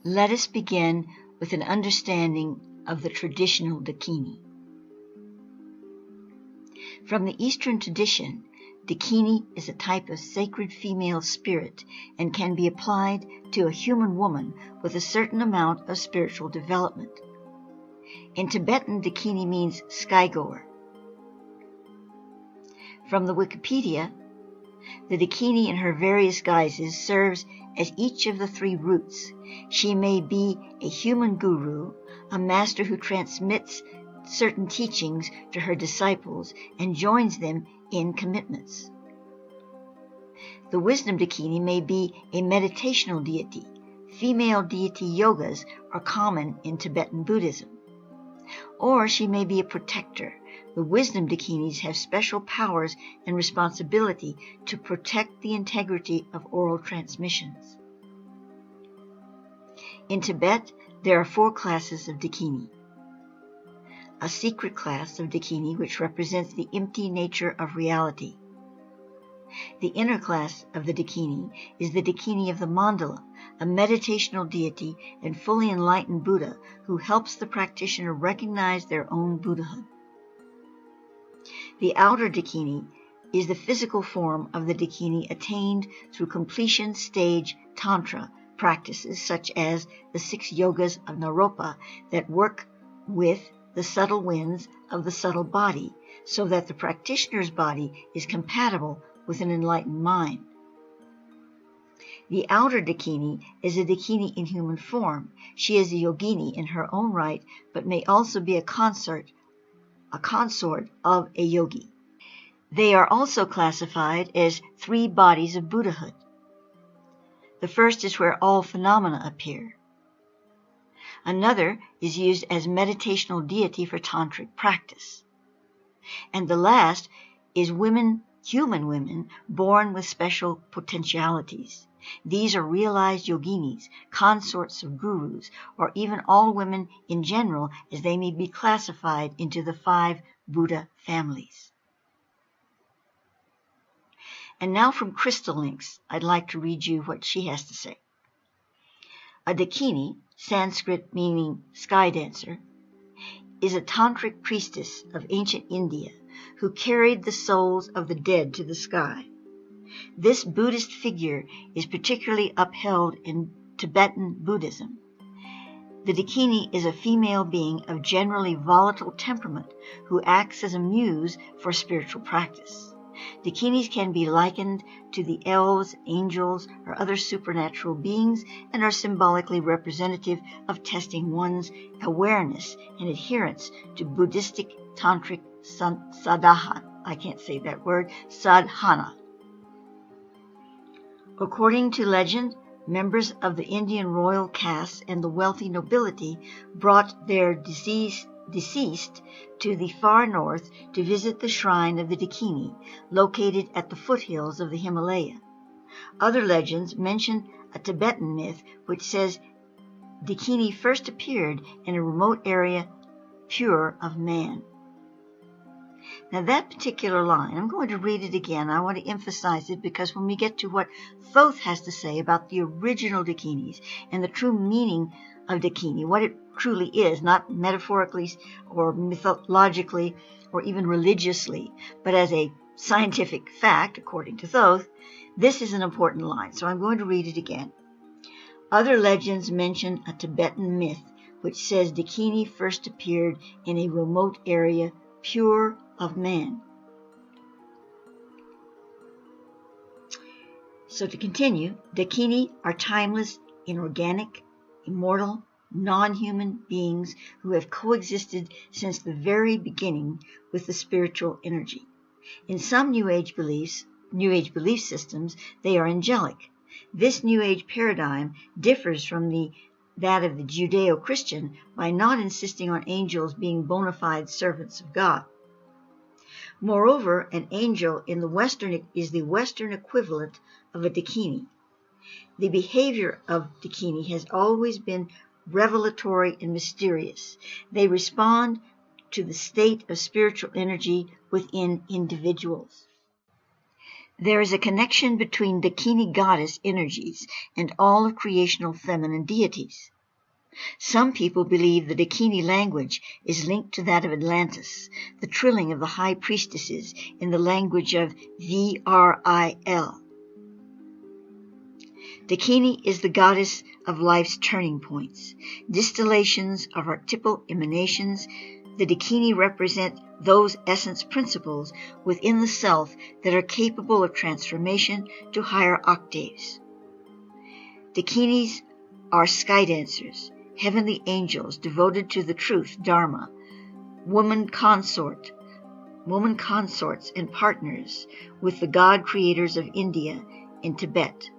Let us begin with an understanding of the traditional Dakini. From the Eastern tradition, Dakini is a type of sacred female spirit and can be applied to a human woman with a certain amount of spiritual development. In Tibetan, Dakini means skygoer. From the Wikipedia, the Dakini in her various guises serves as each of the three roots. She may be a human guru, a master who transmits certain teachings to her disciples and joins them in commitments. The wisdom Dakini may be a meditational deity. Female deity yogas are common in Tibetan Buddhism. Or she may be a protector. The wisdom Dakinis have special powers and responsibility to protect the integrity of oral transmissions. In Tibet, there are 4 classes of Dakini. A secret class of Dakini, which represents the empty nature of reality. The inner class of the Dakini is the Dakini of the Mandala, a meditational deity and fully enlightened Buddha who helps the practitioner recognize their own Buddhahood. The outer Dakini is the physical form of the Dakini attained through completion stage Tantra practices such as the 6 yogas of Naropa that work with the subtle winds of the subtle body so that the practitioner's body is compatible with an enlightened mind. The outer Dakini is a Dakini in human form. She is a yogini in her own right, but may also be a consort of a yogi. They are also classified as 3 bodies of Buddhahood. The first is where all phenomena appear. Another is used as meditational deity for tantric practice. And the last is human women born with special potentialities. These are realized yoginis, consorts of gurus, or even all women in general, as they may be classified into the 5 Buddha families. And now from Crystal Links, I'd like to read you what she has to say. A Dakini, Sanskrit meaning sky dancer, is a tantric priestess of ancient India who carried the souls of the dead to the sky. This Buddhist figure is particularly upheld in Tibetan Buddhism. The Dakini is a female being of generally volatile temperament who acts as a muse for spiritual practice. Dakinis can be likened to the elves, angels, or other supernatural beings and are symbolically representative of testing one's awareness and adherence to Buddhistic tantric sadhana. I can't say that word, sadhana. According to legend, members of the Indian royal caste and the wealthy nobility brought their deceased to the far north to visit the shrine of the Dakini, located at the foothills of the Himalaya. Other legends mention a Tibetan myth which says Dakini first appeared in a remote area pure of man. Now that particular line, I'm going to read it again. I want to emphasize it because when we get to what Thoth has to say about the original Dakinis and the true meaning of Dakini, what it truly is, not metaphorically or mythologically or even religiously, but as a scientific fact, according to Thoth, this is an important line. So I'm going to read it again. Other legends mention a Tibetan myth which says Dakini first appeared in a remote area pure of man. So to continue, Dakini are timeless, inorganic, immortal, non-human beings who have coexisted since the very beginning with the spiritual energy. In some New Age belief systems, they are angelic. This New Age paradigm differs from that of the Judeo-Christian by not insisting on angels being bona fide servants of God. Moreover, an angel is the Western equivalent of a Dakini. The behavior of Dakini has always been revelatory and mysterious. They respond to the state of spiritual energy within individuals. There is a connection between Dakini goddess energies and all of creational feminine deities. Some people believe the Dakini language is linked to that of Atlantis, the trilling of the high priestesses in the language of Vril. Dakini is the goddess of life's turning points, distillations of archetypal emanations. The Dakini represent those essence principles within the self that are capable of transformation to higher octaves. Dakinis are sky dancers, heavenly angels devoted to the truth, Dharma, woman consorts and partners with the god creators of India and Tibet.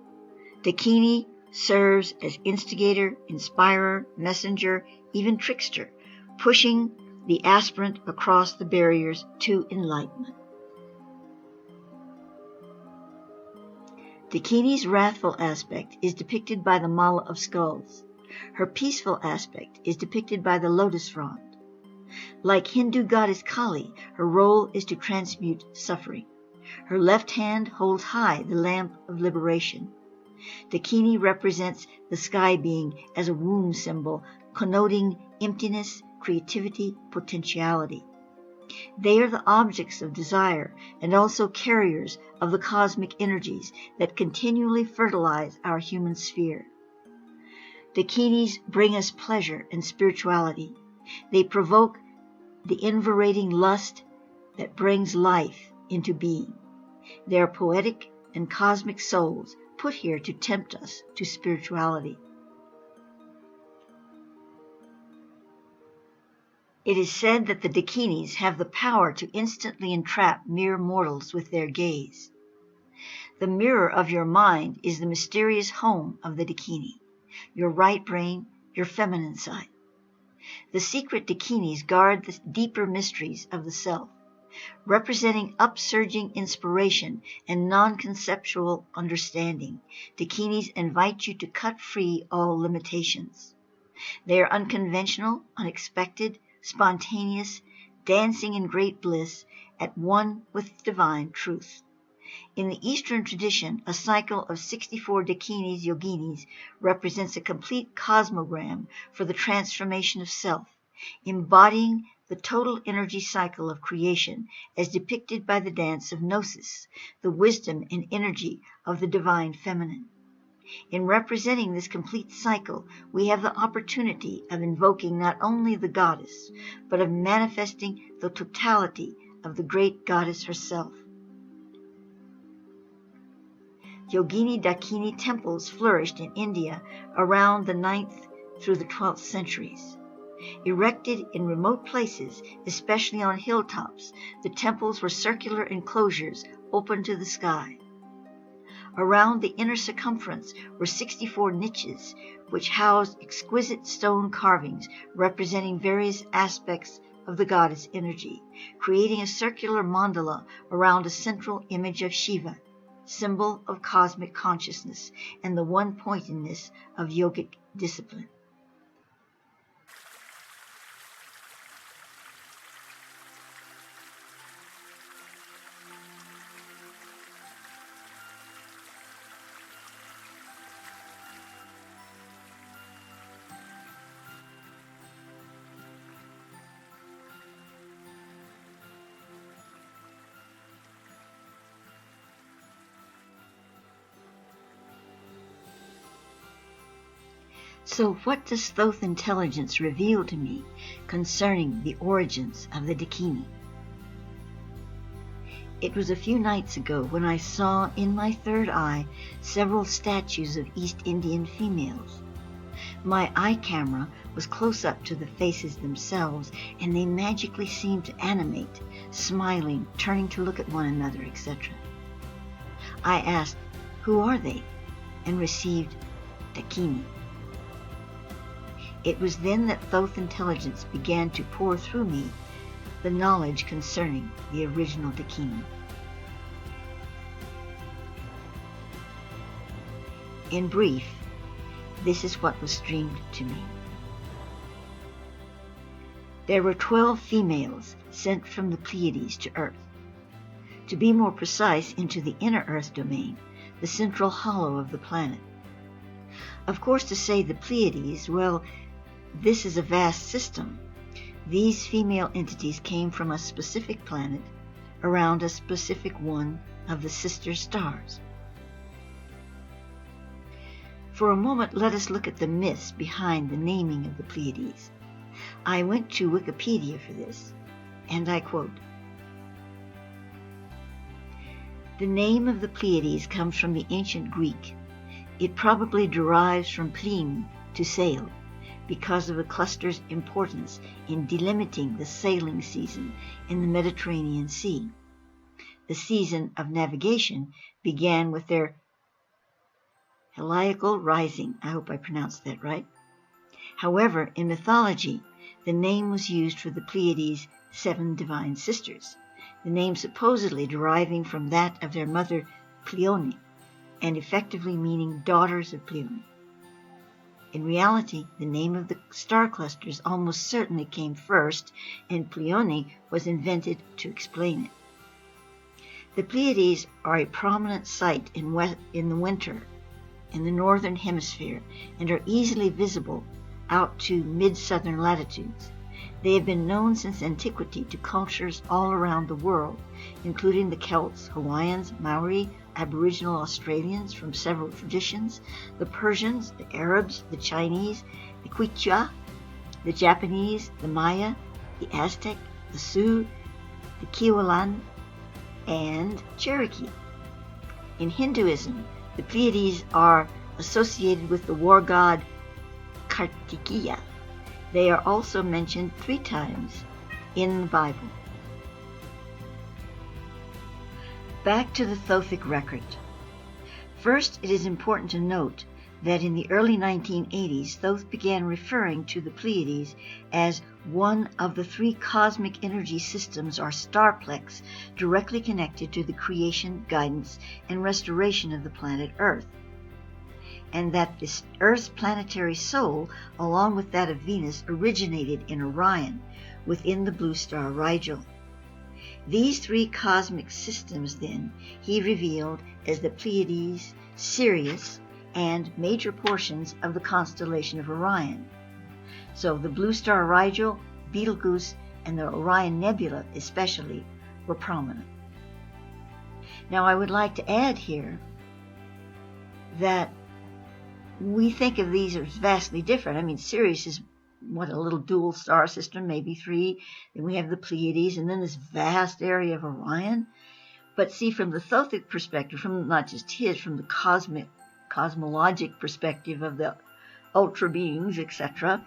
Dakini serves as instigator, inspirer, messenger, even trickster, pushing the aspirant across the barriers to enlightenment. Dakini's wrathful aspect is depicted by the Mala of Skulls. Her peaceful aspect is depicted by the lotus frond. Like Hindu goddess Kali, her role is to transmute suffering. Her left hand holds high the lamp of liberation. Dakini represents the sky being as a womb symbol, connoting emptiness, creativity, potentiality. They are the objects of desire and also carriers of the cosmic energies that continually fertilize our human sphere. Dakinis bring us pleasure and spirituality. They provoke the invigorating lust that brings life into being. They are poetic and cosmic souls put here to tempt us to spirituality. It is said that the Dakinis have the power to instantly entrap mere mortals with their gaze. The mirror of your mind is the mysterious home of the Dakini, your right brain, your feminine side. The secret Dakinis guard the deeper mysteries of the self, representing upsurging inspiration and non-conceptual understanding. Dakinis invite you to cut free all limitations. They are unconventional, unexpected, spontaneous, dancing in great bliss, at one with divine truth. In the Eastern tradition, a cycle of 64 Dakinis yoginis represents a complete cosmogram for the transformation of self, embodying the total energy cycle of creation as depicted by the dance of Gnosis, the wisdom and energy of the divine feminine. In representing this complete cycle, we have the opportunity of invoking not only the goddess, but of manifesting the totality of the great goddess herself. Yogini Dakini temples flourished in India around the 9th through the 12th centuries. Erected in remote places, especially on hilltops, the temples were circular enclosures open to the sky. Around the inner circumference were 64 niches, which housed exquisite stone carvings representing various aspects of the goddess energy, creating a circular mandala around a central image of Shiva, symbol of cosmic consciousness and the one-pointedness of yogic discipline. So what does Thoth intelligence reveal to me concerning the origins of the Dakini? It was a few nights ago when I saw in my third eye several statues of East Indian females. My eye camera was close up to the faces themselves, and they magically seemed to animate, smiling, turning to look at one another, etc. I asked, "Who are they?" and received Dakini. It was then that Thoth intelligence began to pour through me the knowledge concerning the original Dakini. In brief, this is what was streamed to me. There were 12 females sent from the Pleiades to Earth. To be more precise, into the inner Earth domain, the central hollow of the planet. Of course, to say the Pleiades, well, this is a vast system. These female entities came from a specific planet around a specific one of the sister stars. For a moment, let us look at the myths behind the naming of the Pleiades. I went to Wikipedia for this, and I quote, "The name of the Pleiades comes from the ancient Greek. It probably derives from plein, to sail, because of the cluster's importance in delimiting the sailing season in the Mediterranean Sea. The season of navigation began with their heliacal rising." I hope I pronounced that right. However, in mythology, the name was used for the Pleiades' 7 divine sisters, the name supposedly deriving from that of their mother Pleone, and effectively meaning daughters of Pleone. In reality, the name of the star clusters almost certainly came first, and Pleone was invented to explain it. The Pleiades are a prominent sight in the winter in the northern hemisphere and are easily visible out to mid-southern latitudes. They have been known since antiquity to cultures all around the world, including the Celts, Hawaiians, Maori, Aboriginal Australians from several traditions, the Persians, the Arabs, the Chinese, the Quichua, the Japanese, the Maya, the Aztec, the Sioux, the Kiowan, and Cherokee. In Hinduism, the Pleiades are associated with the war god Kartikeya. They are also mentioned 3 times in the Bible. Back to the Thothic record. First, it is important to note that in the early 1980s, Thoth began referring to the Pleiades as one of the 3 cosmic energy systems or starplex directly connected to the creation, guidance, and restoration of the planet Earth, and that this Earth's planetary soul, along with that of Venus, originated in Orion, within the blue star Rigel. These 3 cosmic systems, then, he revealed as the Pleiades, Sirius, and major portions of the constellation of Orion. So the blue star Rigel, Betelgeuse, and the Orion Nebula especially were prominent. Now I would like to add here that we think of these as vastly different. I mean, Sirius is a little dual star system, maybe 3. Then we have the Pleiades, and then this vast area of Orion. But see, from the Thothic perspective, from not just his, from the cosmologic perspective of the ultra beings, etc.,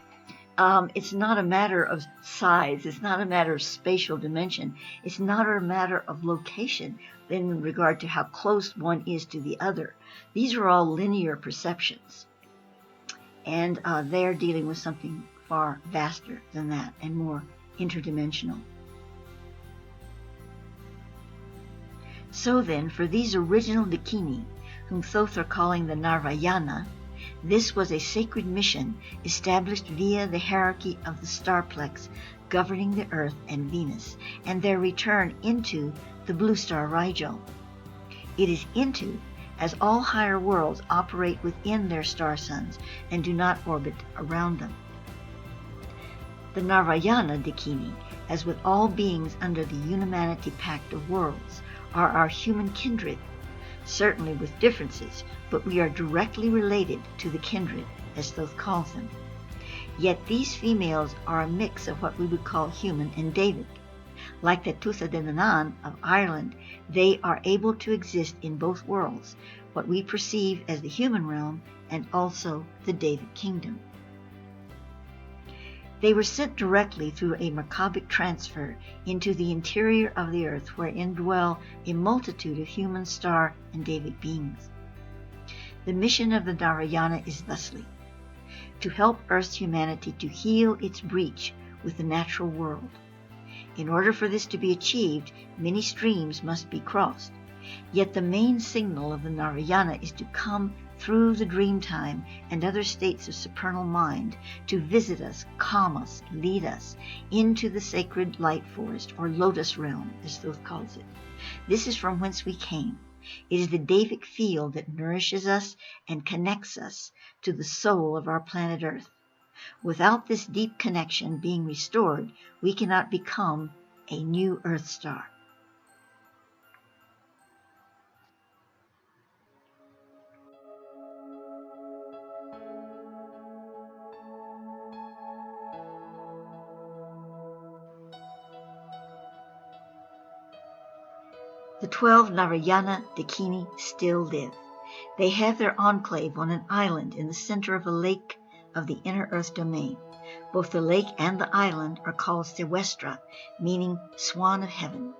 it's not a matter of size. It's not a matter of spatial dimension. It's not a matter of location in regard to how close one is to the other. These are all linear perceptions. And they're dealing with something far vaster than that and more interdimensional. So then, for these original Dakini, whom Thoth are calling the Narvayana, this was a sacred mission established via the hierarchy of the starplex governing the Earth and Venus, and their return into the blue star Rigel. It is into, as all higher worlds operate within their star suns and do not orbit around them. The Narvayana Dakini, as with all beings under the Humanity Pact of Worlds, are our human kindred, certainly with differences, but we are directly related to the kindred, as Thoth calls them. Yet these females are a mix of what we would call human and Davic. Like the Tuatha De Danann of Ireland, they are able to exist in both worlds, what we perceive as the human realm and also the Davic kingdom. They were sent directly through a Merkabic transfer into the interior of the earth, wherein dwell a multitude of human star and Davic beings. The mission of the Narayana is thusly: to help Earth's humanity to heal its breach with the natural world. In order for this to be achieved, many streams must be crossed. Yet the main signal of the Narayana is to come through the dream time and other states of supernal mind to visit us, calm us, lead us into the sacred light forest, or lotus realm, as Thoth calls it. This is from whence we came. It is the Davic field that nourishes us and connects us to the soul of our planet Earth. Without this deep connection being restored, we cannot become a new Earth star. The 12 Narayana Dakini still live. They have their enclave on an island in the center of a lake of the inner Earth domain. Both the lake and the island are called Sewestra, meaning swan of heaven.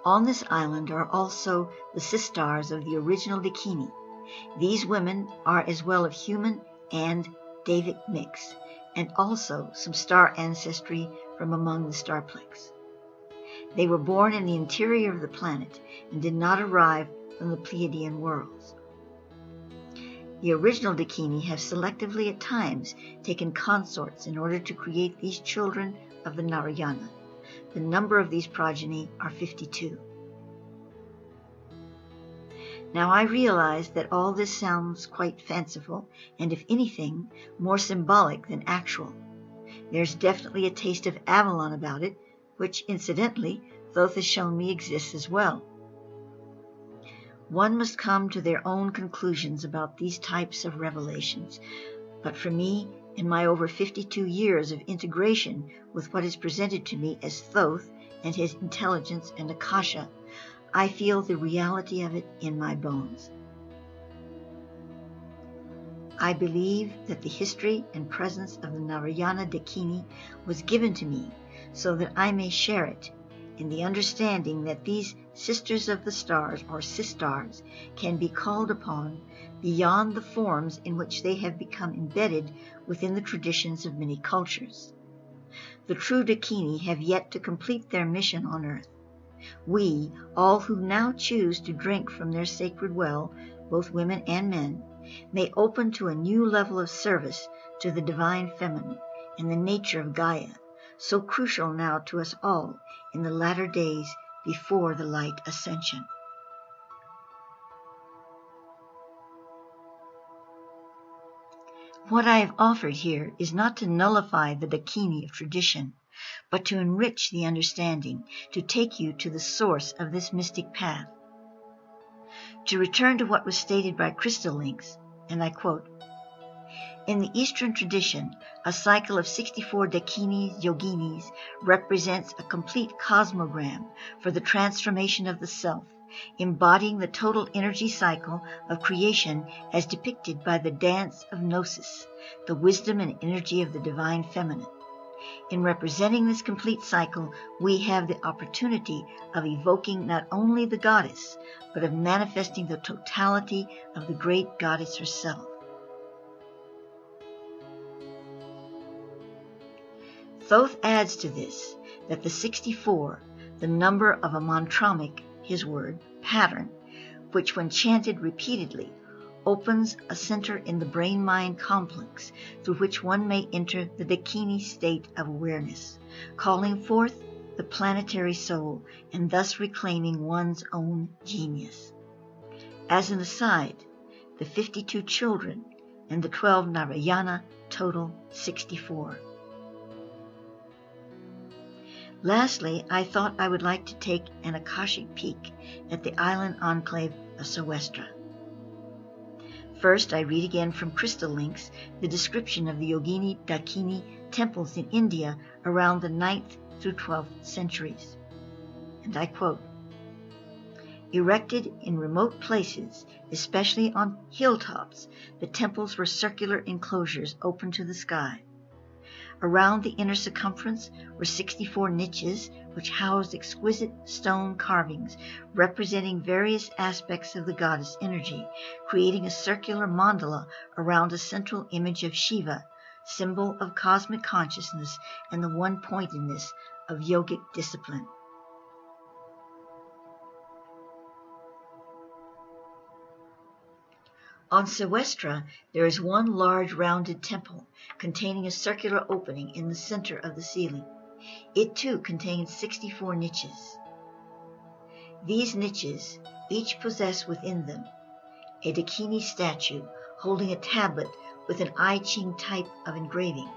On this island are also the sistars of the original Dakini. These women are as well of human and Davic mix, and also some star ancestry from among the starplex. They were born in the interior of the planet and did not arrive from the Pleadian worlds. The original Dakini have selectively at times taken consorts in order to create these children of the Narayana. The number of these progeny are 52. Now I realize that all this sounds quite fanciful and, if anything, more symbolic than actual. There's definitely a taste of Avalon about it, which, incidentally, Thoth has shown me exists as well. One must come to their own conclusions about these types of revelations, but for me, in my over 52 years of integration with what is presented to me as Thoth and his intelligence and Akasha, I feel the reality of it in my bones. I believe that the history and presence of the Narayana Dakini was given to me so that I may share it, in the understanding that these sisters of the stars, or sistars, can be called upon beyond the forms in which they have become embedded within the traditions of many cultures. The true Dakini have yet to complete their mission on earth. We, all who now choose to drink from their sacred well, both women and men, may open to a new level of service to the divine feminine and the nature of Gaia, so crucial now to us all in the latter days before the light ascension. What I have offered here is not to nullify the Dakini of tradition, but to enrich the understanding, to take you to the source of this mystic path. To return to what was stated by Crystal Links, and I quote, "In the Eastern tradition, a cycle of 64 Dakinis yoginis represents a complete cosmogram for the transformation of the self, embodying the total energy cycle of creation as depicted by the dance of Gnosis, the wisdom and energy of the divine feminine. In representing this complete cycle, we have the opportunity of evoking not only the goddess, but of manifesting the totality of the great goddess herself." Thoth adds to this that the 64, the number of a mantramic, his word, pattern, which when chanted repeatedly, opens a center in the brain-mind complex through which one may enter the Dakini state of awareness, calling forth the planetary soul and thus reclaiming one's own genius. As an aside, the 52 children and the 12 Narayana total 64. Lastly, I thought I would like to take an Akashic peek at the island enclave of Sewestra. First, I read again from Crystal Links the description of the Yogini Dakini temples in India around the 9th through 12th centuries. And I quote, "Erected in remote places, especially on hilltops, the temples were circular enclosures open to the sky. Around the inner circumference were 64 niches which housed exquisite stone carvings representing various aspects of the goddess energy, creating a circular mandala around a central image of Shiva, symbol of cosmic consciousness and the one-pointedness of yogic discipline." On Sewestra, there is one large rounded temple containing a circular opening in the center of the ceiling. It too contains 64 niches. These niches each possess within them a Dakini statue holding a tablet with an I Ching type of engraving.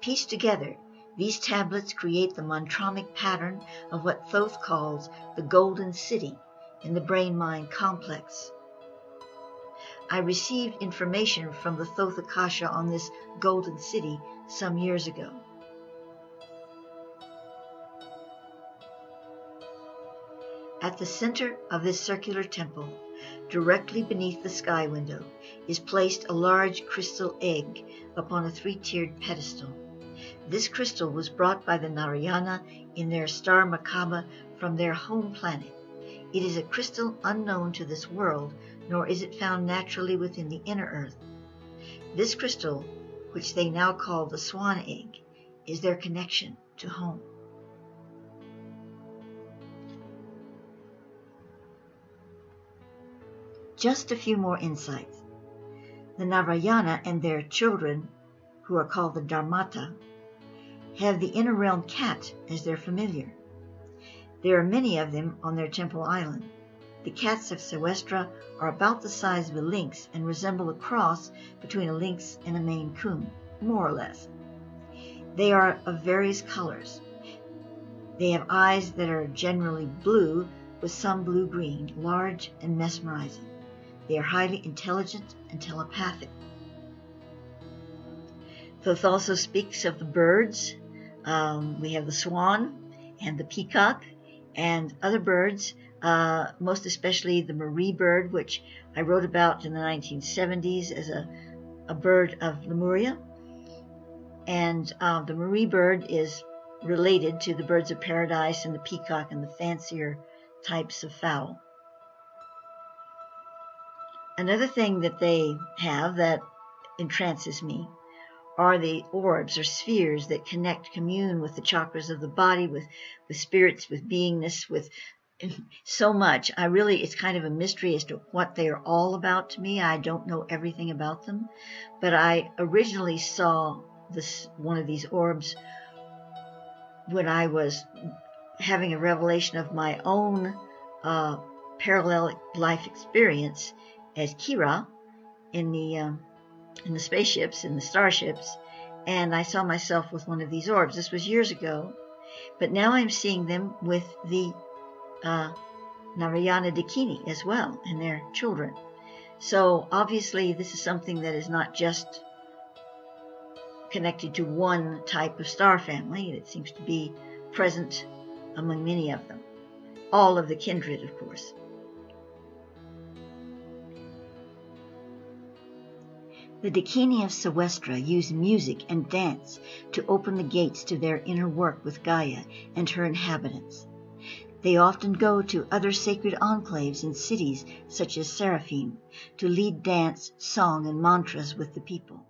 Pieced together, these tablets create the mantramic pattern of what Thoth calls the Golden City in the brain-mind complex. I received information from the Thoth Akasha on this Golden City some years ago. At the center of this circular temple, directly beneath the sky window, is placed a large crystal egg upon a three-tiered pedestal. This crystal was brought by the Narayana in their star Makaba from their home planet. It is a crystal unknown to this world, nor is it found naturally within the inner earth. This crystal, which they now call the swan egg, is their connection to home. Just a few more insights. The Narayana and their children, who are called the Dharmata, have the inner realm cat as their familiar. There are many of them on their temple island. The cats of Sewestra are about the size of a lynx and resemble a cross between a lynx and a Maine Coon, more or less. They are of various colors. They have eyes that are generally blue with some blue-green, large and mesmerizing. They are highly intelligent and telepathic. Thoth also speaks of the birds. We have the swan and the peacock and other birds, most especially the Marie bird, which I wrote about in the 1970s as a bird of Lemuria. And the Marie bird is related to the birds of paradise and the peacock and the fancier types of fowl. Another thing that they have that entrances me are the orbs or spheres that commune with the chakras of the body, with spirits, with beingness, with so much. It's kind of a mystery as to what they are all about to me. I don't know everything about them, but I originally saw one of these orbs when I was having a revelation of my own parallel life experience as Kira in the spaceships, in the starships, and I saw myself with one of these orbs. This was years ago, but now I'm seeing them with the Narayana Dakini as well, and their children. So obviously this is something that is not just connected to one type of star family. It seems to be present among many of them. All of the kindred, of course. The Dakini of Sewestra use music and dance to open the gates to their inner work with Gaia and her inhabitants. They often go to other sacred enclaves in cities such as Seraphim to lead dance, song, and mantras with the people.